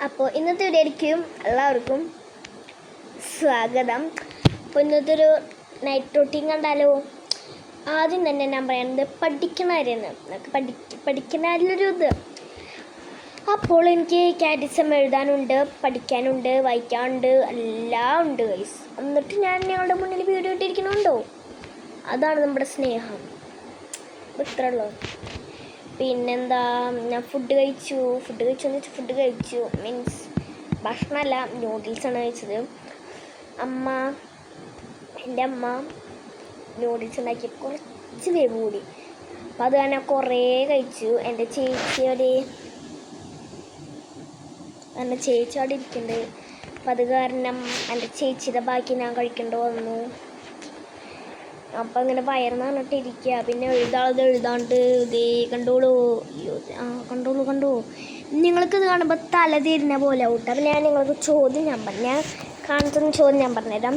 അപ്പോൾ ഇന്നത്തെ വീഡിയോയിലേക്കും എല്ലാവർക്കും സ്വാഗതം. അപ്പോൾ ഇന്നത്തെ ഒരു നൈറ്റ് റൂട്ടീൻ കണ്ടാലോ? ആദ്യം തന്നെ ഞാൻ പറയുന്നത് പഠിക്കണമായിരുന്നു. നമുക്ക് പഠിക്കണതിലൊരു ഇത്. അപ്പോൾ എനിക്ക് കാറ്റിസം എഴുതാനുണ്ട്, പഠിക്കാനുണ്ട്, വായിക്കാനുണ്ട്, എല്ലാം ഉണ്ട് ഗൈസ്. എന്നിട്ട് ഞാൻ ഞങ്ങളുടെ മുന്നിൽ വീഡിയോ ഇട്ടിരിക്കണുണ്ടോ? അതാണ് നമ്മുടെ സ്നേഹം. ഇത്രയുള്ളൂ. പിന്നെന്താ, ഞാൻ ഫുഡ് കഴിച്ചു മീൻസ് ഭക്ഷണമല്ല, നൂഡിൽസാണ് കഴിച്ചത്. എൻ്റെ അമ്മ നൂഡിൽസ് ഉണ്ടാക്കി കുറച്ച് വേവ് കൂടി, അപ്പം അത് തന്നെ കുറേ കഴിച്ചു. എൻ്റെ ചേച്ചി അവിടെ ഇരിക്കുന്നുണ്ട്. അപ്പം അത് കാരണം എൻ്റെ ചേച്ചിയുടെ ബാക്കി ഞാൻ കഴിക്കേണ്ടി വന്നു. അപ്പം ഇങ്ങനെ വയറെന്ന് പറഞ്ഞിട്ടിരിക്കുക. പിന്നെ എഴുതാണ്ട് ഇതേ കണ്ടോളൂ. കണ്ടോ നിങ്ങൾക്കിത് കാണുമ്പോൾ തല തിരിഞ്ഞ പോലെ ഔട്ട്. അപ്പം ഞാൻ കാണിച്ചൊരു ചോദ്യം ഞാൻ പറഞ്ഞുതരാം.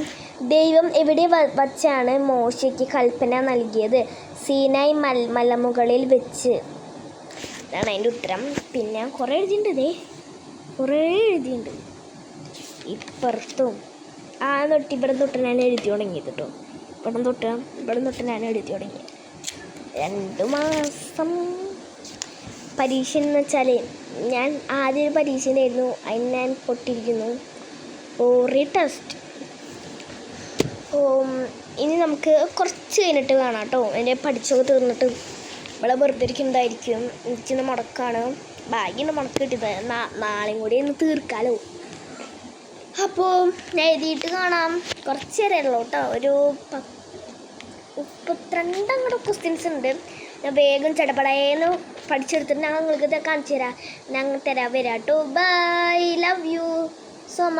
ദൈവം എവിടെ വച്ചാണ് മോശയ്ക്ക് കൽപ്പന നൽകിയത്? സീനായി മലമുകളിൽ വെച്ച്. ഇതാണ് അതിൻ്റെ ഉത്തരം. പിന്നെ കുറേ എഴുതിയിട്ടുണ്ട്. ഇപ്പുറത്തും ഇവിടെ തൊട്ട് ഞാൻ എഴുതി തുടങ്ങിയത് കേട്ടോ. ഇവിടെ തൊട്ട് ഞാൻ എഴുതി തുടങ്ങി. 2 മാസം പരീക്ഷ എന്ന് വെച്ചാൽ ഞാൻ ആദ്യം ഒരു പരീക്ഷ ഉണ്ടായിരുന്നു, അതിന് ഞാൻ പൊട്ടിയിരിക്കുന്നു. ടെസ്റ്റ്. ഇനി നമുക്ക് കുറച്ച് കഴിഞ്ഞിട്ട് കാണാം കേട്ടോ. എൻ്റെ പഠിച്ചൊക്കെ തീർന്നിട്ട് ഇവിടെ വെറുതെ ഇരിക്കുന്നതായിരിക്കും. എനിക്കിന്ന് മുടക്കാണ്, ബാഗിൻ്റെ മുടക്ക് കിട്ടിയത്. നാളെയും കൂടി ഒന്ന് തീർക്കാലോ. അപ്പോൾ ഞാൻ എഴുതിയിട്ട് കാണാം. കുറച്ച് നേരമുള്ളൂ കേട്ടോ. ഒരു 32 അങ്ങോട്ട് ക്വസ്റ്റ്യൻസ് ഉണ്ട്. ഞാൻ വേഗം ചടപടയെന്ന് പഠിച്ചെടുത്തിട്ട് ഞാൻ നിങ്ങൾക്ക് കാണിച്ചു തരാം. വരാം കേട്ടോ. Bye, love you so much.